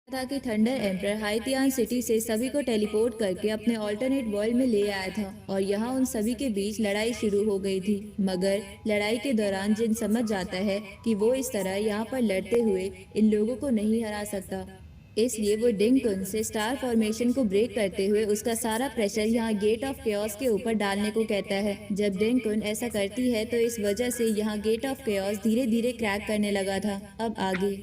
था कि thunder emperor हाइतियान city से सभी को टेलीपोर्ट करके अपने ऑल्टरनेट वर्ल्ड में ले आया था और यहाँ उन सभी के बीच लड़ाई शुरू हो गई थी। मगर लड़ाई के दौरान जिन समझ जाता है कि वो इस तरह यहाँ पर लड़ते हुए इन लोगों को नहीं हरा सकता, इसलिए वो डिंगकुन से स्टार फॉर्मेशन को ब्रेक करते हुए उसका सारा प्रेशर यहाँ गेट ऑफ केओस के ऊपर डालने को कहता है। जब डिंगकुन ऐसा करती है तो इस वजह से यहाँ गेट ऑफ केओस धीरे धीरे क्रैक करने लगा था। अब आगे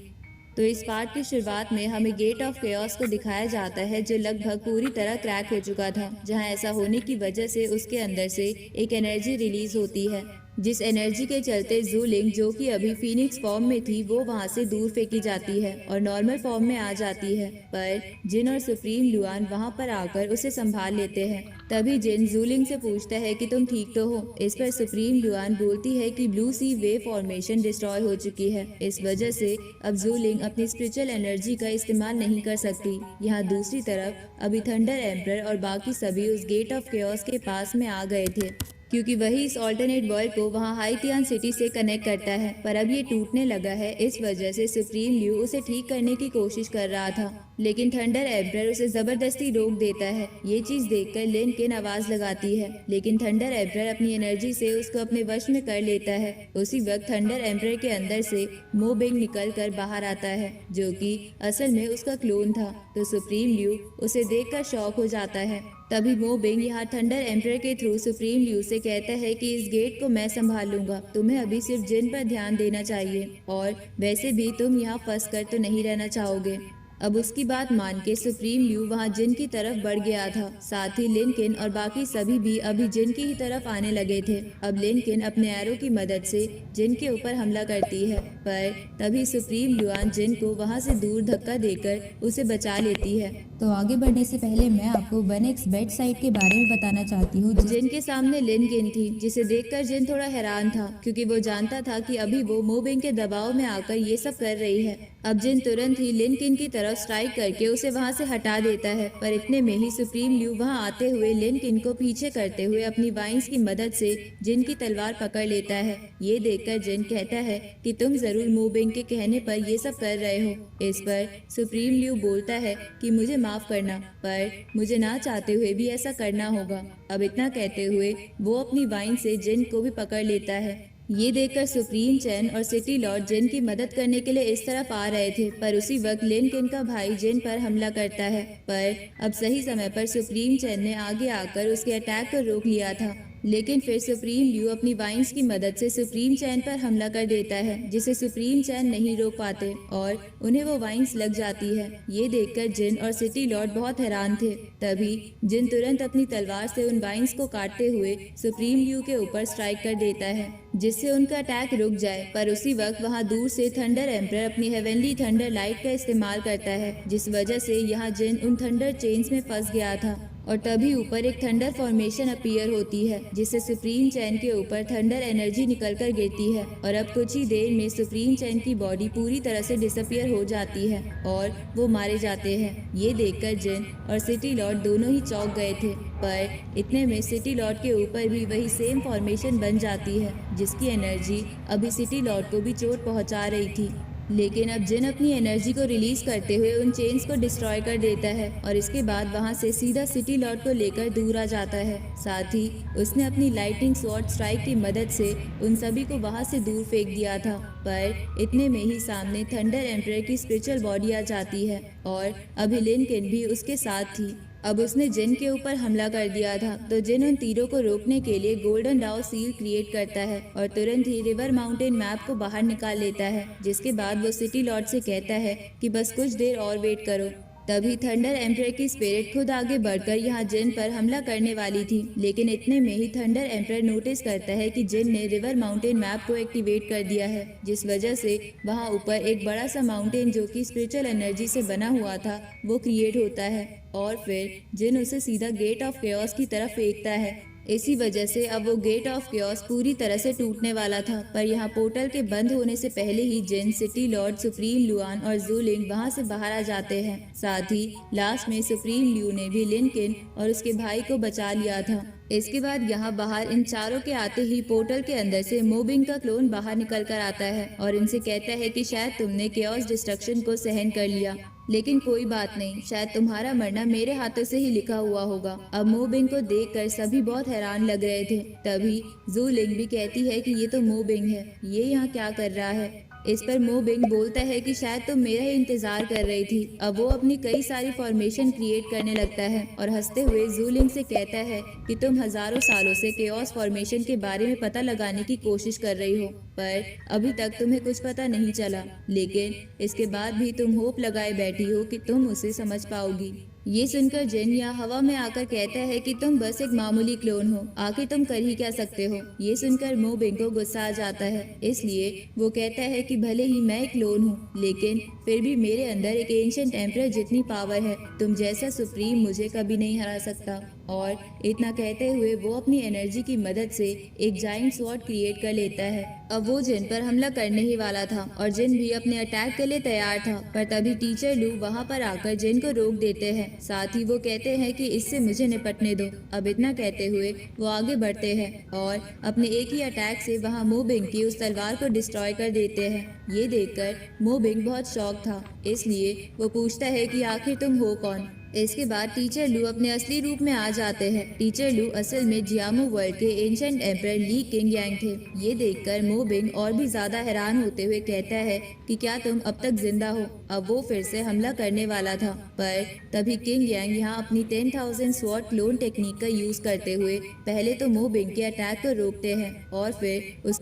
तो इस पार्ट की शुरुआत में हमें गेट ऑफ केओस को दिखाया जाता है जो लगभग पूरी तरह क्रैक हो चुका था, जहां ऐसा होने की वजह से उसके अंदर से एक एनर्जी रिलीज होती है, जिस एनर्जी के चलते ज़ूलिंग जो कि अभी फीनिक्स फॉर्म में थी वो वहां से दूर फेंकी जाती है और नॉर्मल फॉर्म में आ जाती है। पर जिन और सुप्रीम लुआन वहां पर आकर उसे संभाल लेते हैं। तभी जिन ज़ूलिंग से पूछता है कि तुम ठीक तो हो। इस पर सुप्रीम लुआन बोलती है कि ब्लू सी वेव फॉर्मेशन डिस्ट्रॉय हो चुकी है, इस वजह से अब ज़ूलिंग अपनी स्पिरिचुअल एनर्जी का इस्तेमाल नहीं कर सकती। यहाँ दूसरी तरफ अभी थंडर एम्परर और बाकी सभी उस गेट ऑफ केओस के पास में आ गए थे, क्योंकि वही इस ऑल्टरनेट वर्ल्ड को वहां हाइतियान सिटी से कनेक्ट करता है। पर अब ये टूटने लगा है, इस वजह से सुप्रीम ल्यू उसे ठीक करने की कोशिश कर रहा था, लेकिन थंडर एम्परर उसे जबरदस्ती रोक देता है। ये चीज देखकर लिन किन आवाज लगाती है, लेकिन थंडर एम्परर अपनी एनर्जी से उसको अपने वश में कर लेता है। उसी वक्त थंडर एम्परर के अंदर से मोबिंग निकल कर बाहर आता है, जो कि असल में उसका क्लोन था। तो सुप्रीम ल्यू उसे देखकर शॉक हो जाता है। तभी मोबिंग यहाँ थंडर एम्परर के थ्रू सुप्रीम ल्यू से कहता है कि इस गेट को मैं संभाल लूंगा, तुम्हें अभी सिर्फ जिन पर ध्यान देना चाहिए, और वैसे भी तुम यहाँ फंस कर तो नहीं रहना चाहोगे। अब उसकी बात मान के सुप्रीम ल्यू वहाँ जिन की तरफ बढ़ गया था। साथ ही लिनकिन और बाकी सभी भी अभी जिन की ही तरफ आने लगे थे। अब लिनकिन अपने एरो की मदद से जिन के ऊपर हमला करती है, पर तभी सुप्रीम लुआन जिन को वहाँ से दूर धक्का देकर उसे बचा लेती है। तो आगे बढ़ने से पहले मैं आपको 1x बेट साइट के बारे में बताना चाहती हूँ। जिन के सामने लिनकिन थी, जिसे देखकर जिन थोड़ा हैरान था, क्योंकि वो जानता था कि अभी वो मोबिंग के दबाव में आकर ये सब कर रही है। अब जिन तुरंत ही लिनकिन की तरफ स्ट्राइक करके उसे वहां से हटा देता है, पर इतने में ही सुप्रीम ल्यू वहां आते हुए लिनकिन को पीछे करते हुए अपनी वाइन्स की मदद से जिन की तलवार पकड़ लेता है। ये देखकर जिन कहता है कि तुम जरूर मोबिंग के कहने पर ये सब कर रहे हो। इस पर सुप्रीम ल्यू बोलता है कि मुझे माफ करना, पर मुझे ना चाहते हुए भी ऐसा करना होगा। अब इतना कहते हुए वो अपनी वाइन से जिन को भी पकड़ लेता है। ये देखकर सुप्रीम चैन और सिटी लॉर्ड जिन की मदद करने के लिए इस तरफ आ रहे थे, पर उसी वक्त लिनकिन का भाई जिन पर हमला करता है। पर अब सही समय पर सुप्रीम चैन ने आगे आकर उसके अटैक को रोक लिया था, लेकिन फिर सुप्रीम ल्यू अपनी वाइन्स की मदद से सुप्रीम चैन पर हमला कर देता है, जिसे सुप्रीम चैन नहीं रोक पाते और उन्हें वो वाइन्स लग जाती है। ये देखकर जिन और सिटी लॉर्ड बहुत हैरान थे। तभी जिन तुरंत अपनी तलवार से उन वाइन्स को काटते हुए सुप्रीम ल्यू के ऊपर स्ट्राइक कर देता है, जिससे उनका अटैक रुक जाए। पर उसी वक्त वहाँ दूर से थंडर एम्परर अपनी हेवनली थंडर लाइट का इस्तेमाल करता है, जिस वजह से यहाँ जिन उन थंडर चेन्स में फंस गया था। और तभी ऊपर एक थंडर फॉर्मेशन अपीयर होती है, जिससे सुप्रीम चैन के ऊपर थंडर एनर्जी निकलकर गिरती है, और अब कुछ ही देर में सुप्रीम चैन की बॉडी पूरी तरह से डिसअपियर हो जाती है और वो मारे जाते हैं। ये देखकर जिन और सिटी लॉर्ड दोनों ही चौंक गए थे, पर इतने में सिटी लॉर्ड के ऊपर भी वही सेम फॉर्मेशन बन जाती है, जिसकी एनर्जी अभी सिटी लॉर्ड को भी चोट पहुंचा रही थी। लेकिन अब जिन अपनी एनर्जी को रिलीज करते हुए उन चेन्स को डिस्ट्रॉय कर देता है और इसके बाद वहां से सीधा सिटी लॉर्ड को लेकर दूर आ जाता है। साथ ही उसने अपनी लाइटिंग स्वॉर्ड स्ट्राइक की मदद से उन सभी को वहां से दूर फेंक दिया था। पर इतने में ही सामने थंडर एम्परर की स्पिरिचुअल बॉडी आ जाती है और अभी लिनकिन भी उसके साथ थी। अब उसने जिन के ऊपर हमला कर दिया था, तो जिन उन तीरों को रोकने के लिए गोल्डन डाउ सील क्रिएट करता है और तुरंत ही रिवर माउंटेन मैप को बाहर निकाल लेता है, जिसके बाद वो सिटी लॉर्ड से कहता है कि बस कुछ देर और वेट करो। तभी थंडर एम्परर की स्पिरिट खुद आगे बढ़कर यहाँ जिन पर हमला करने वाली थी, लेकिन इतने में ही थंडर एम्परर नोटिस करता है कि जिन ने रिवर माउंटेन मैप को एक्टिवेट कर दिया है, जिस वजह से वहाँ ऊपर एक बड़ा सा माउंटेन जो कि स्पिरिचुअल एनर्जी से बना हुआ था वो क्रिएट होता है, और फिर जिन उसे सीधा गेट ऑफ केओस की तरफ फेंकता है। इसी वजह से अब वो गेट ऑफ केओस पूरी तरह से टूटने वाला था, पर यहाँ पोर्टल के बंद होने से पहले ही जिन, सिटी लॉर्ड, सुप्रीम लुआन और ज़ूलिंग वहाँ से बाहर आ जाते हैं। साथ ही लास्ट में सुप्रीम ल्यू ने भी लिनकिन और उसके भाई को बचा लिया था। इसके बाद यहाँ बाहर इन चारों के आते ही पोर्टल के अंदर से मोबिंग का क्लोन बाहर निकल कर आता है और इनसे कहता है कि शायद तुमने केओस डिस्ट्रक्शन को सहन कर लिया, लेकिन कोई बात नहीं, शायद तुम्हारा मरना मेरे हाथों से ही लिखा हुआ होगा। अब मोबिंग को देखकर सभी बहुत हैरान लग रहे थे। तभी जूलिंग भी कहती है कि ये तो मोबिंग है, ये यहाँ क्या कर रहा है। इस पर मोबिंग बोलता है कि शायद तुम मेरा ही इंतजार कर रही थी। अब वो अपनी कई सारी फॉर्मेशन क्रिएट करने लगता है और हंसते हुए जूलिंग से कहता है कि तुम हजारों सालों से केओस फॉर्मेशन के बारे में पता लगाने की कोशिश कर रही हो, पर अभी तक तुम्हें कुछ पता नहीं चला। लेकिन इसके बाद भी तुम होप लगाए बैठी हो कि तुम उसे समझ पाओगी। ये सुनकर जिन यहाँ हवा में आकर कहता है कि तुम बस एक मामूली क्लोन हो, आखिर तुम कर ही क्या सकते हो। ये सुनकर मोबिंग को गुस्सा आ जाता है, इसलिए वो कहता है कि भले ही मैं एक क्लोन हूँ, लेकिन फिर भी मेरे अंदर एक एंशिएंट एम्परर जितनी पावर है। तुम जैसा सुप्रीम मुझे कभी नहीं हरा सकता। और इतना कहते हुए वो अपनी एनर्जी की मदद से एक जाइंट स्वॉर्ड क्रिएट कर लेता है। अब वो जिन पर हमला करने ही वाला था और जिन भी अपने अटैक के लिए तैयार था, पर तभी टीचर लू वहाँ पर आकर जिन को रोक देते हैं। साथ ही वो कहते हैं कि इससे मुझे निपटने दो। अब इतना कहते हुए वो आगे बढ़ते हैं और अपने एक ही अटैक से वहाँ मोबिंग की उस तलवार को डिस्ट्रॉय कर देते हैं। ये देखकर मोबिंग बहुत शॉक था, इसलिए वो पूछता है कि आखिर तुम हो कौन। इसके बाद टीचर लू अपने असली रूप में आ जाते हैं। टीचर लू असल में जियामो वर्ल्ड के एंशिएंट एम्परर ली किंग यांग थे। ये देखकर मोबिंग और भी ज्यादा हैरान होते हुए कहता है कि क्या तुम अब तक जिंदा हो। अब वो फिर से हमला करने वाला था, पर तभी किंग यांग यहाँ अपनी 10,000 स्वॉर्ड क्लोन टेक्निक का यूज करते हुए पहले तो मोबिंग के अटैक को रोकते हैं और फिर उस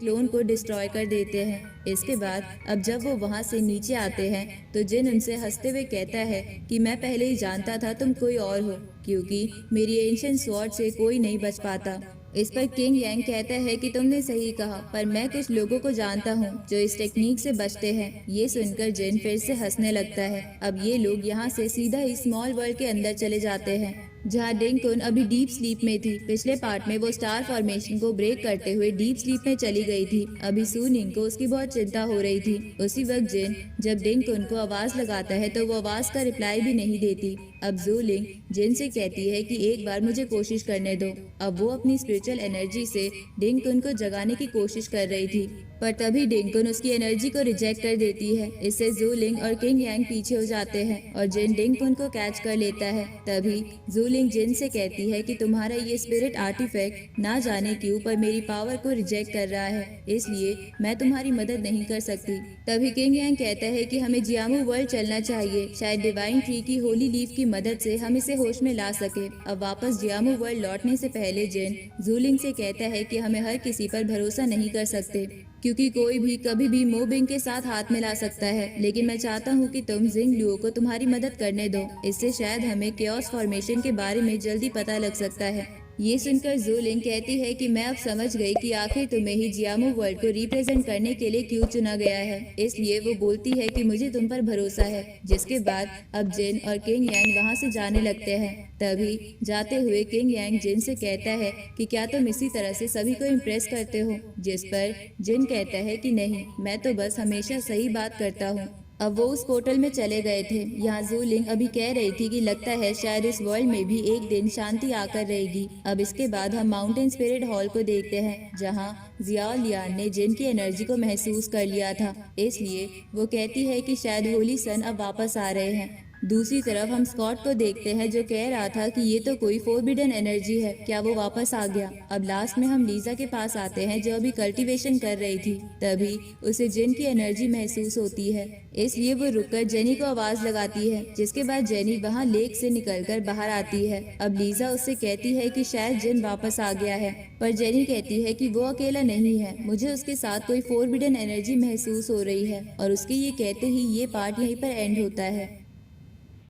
क्लोन को डिस्ट्रॉय कर देते हैं। इसके बाद अब जब वो वहाँ से नीचे आते हैं तो जिन उनसे हंसते हुए कहता है कि मैं पहले ही जानता था तुम कोई और हो, क्योंकि मेरी एंशिएंट स्वॉर्ड से कोई नहीं बच पाता। इस पर किंग यांग कहता है कि तुमने सही कहा, पर मैं कुछ लोगों को जानता हूँ जो इस टेक्निक से बचते हैं। ये सुनकर जिन फिर से हंसने लगता है। अब ये लोग यहाँ से सीधा ही स्मॉल वर्ल्ड के अंदर चले जाते हैं, जहाँ डिंगकुन अभी डीप स्लीप में थी। पिछले पार्ट में वो स्टार फॉर्मेशन को ब्रेक करते हुए डीप स्लीप में चली गई थी। अभी सूनिंग को उसकी बहुत चिंता हो रही थी। उसी वक्त जिन जब डिंगकुन को आवाज लगाता है तो वो आवाज का रिप्लाई भी नहीं देती। अब जूलिंग जिन से कहती है कि एक बार मुझे कोशिश करने दो। अब वो अपनी स्पिरिचुअल एनर्जी से डिंगकुन को जगाने की कोशिश कर रही थी, पर तभी डिंगकुन उसकी एनर्जी को रिजेक्ट कर देती है। इससे जूलिंग और किंग यांग पीछे हो जाते हैं और जिन डिंगकुन को कैच कर लेता है। तभी जूलिंग जिन से कहती है कि तुम्हारा ये स्पिरिट आर्टिफैक्ट ना जाने क्यों पर मेरी पावर को रिजेक्ट कर रहा है, इसलिए मैं तुम्हारी मदद नहीं कर सकती। तभी किंग यांग कहता है कि हमें जियामो वर्ल्ड चलना चाहिए, शायद डिवाइन ट्री की होली लीफ की मदद से हम इसे होश में ला सके। अब वापस जियामो वर्ल्ड लौटने से पहले जिन जूलिंग से कहता है कि हमें हर किसी पर भरोसा नहीं कर सकते, क्योंकि कोई भी कभी भी मोबिंग के साथ हाथ मिला सकता है। लेकिन मैं चाहता हूँ कि तुम जिंग लियो को तुम्हारी मदद करने दो, इससे शायद हमें केओस फॉर्मेशन के बारे में जल्दी पता लग सकता है। ये सुनकर जूलिंग कहती है कि मैं अब समझ गई कि आखिर तुम्हें ही जियामो वर्ल्ड को रिप्रेजेंट करने के लिए क्यों चुना गया है, इसलिए वो बोलती है कि मुझे तुम पर भरोसा है। जिसके बाद अब जिन और किंग यांग वहाँ से जाने लगते हैं। तभी जाते हुए किंग यांग जिन से कहता है कि क्या तुम इसी तरह से सभी को इम्प्रेस करते हो, जिस पर जिन कहता है कि नहीं, मैं तो बस हमेशा सही बात करता हूँ। अब वो उस पोर्टल में चले गए थे। यहाँ जूलिंग अभी कह रही थी कि लगता है शायद इस वर्ल्ड में भी एक दिन शांति आकर रहेगी। अब इसके बाद हम माउंटेन स्पिरिट हॉल को देखते हैं, जहाँ जियाओ लियान ने जिन की एनर्जी को महसूस कर लिया था, इसलिए वो कहती है कि शायद होली सन अब वापस आ रहे हैं। दूसरी तरफ हम स्कॉट को देखते हैं जो कह रहा था कि ये तो कोई फोरबिडन एनर्जी है, क्या वो वापस आ गया। अब लास्ट में हम लीजा के पास आते हैं जो अभी कल्टीवेशन कर रही थी। तभी उसे जिन की एनर्जी महसूस होती है, इसलिए वो रुककर जेनी को आवाज लगाती है। जिसके बाद जेनी वहाँ लेक से निकलकर बाहर आती है। अब लीजा उससे कहती है कि शायद जिन वापस आ गया है, पर जेनी कहती है कि वो अकेला नहीं है, मुझे उसके साथ कोई फोरबिडन एनर्जी महसूस हो रही है। और उसके ये कहते ही ये पार्ट यहीं पर एंड होता है।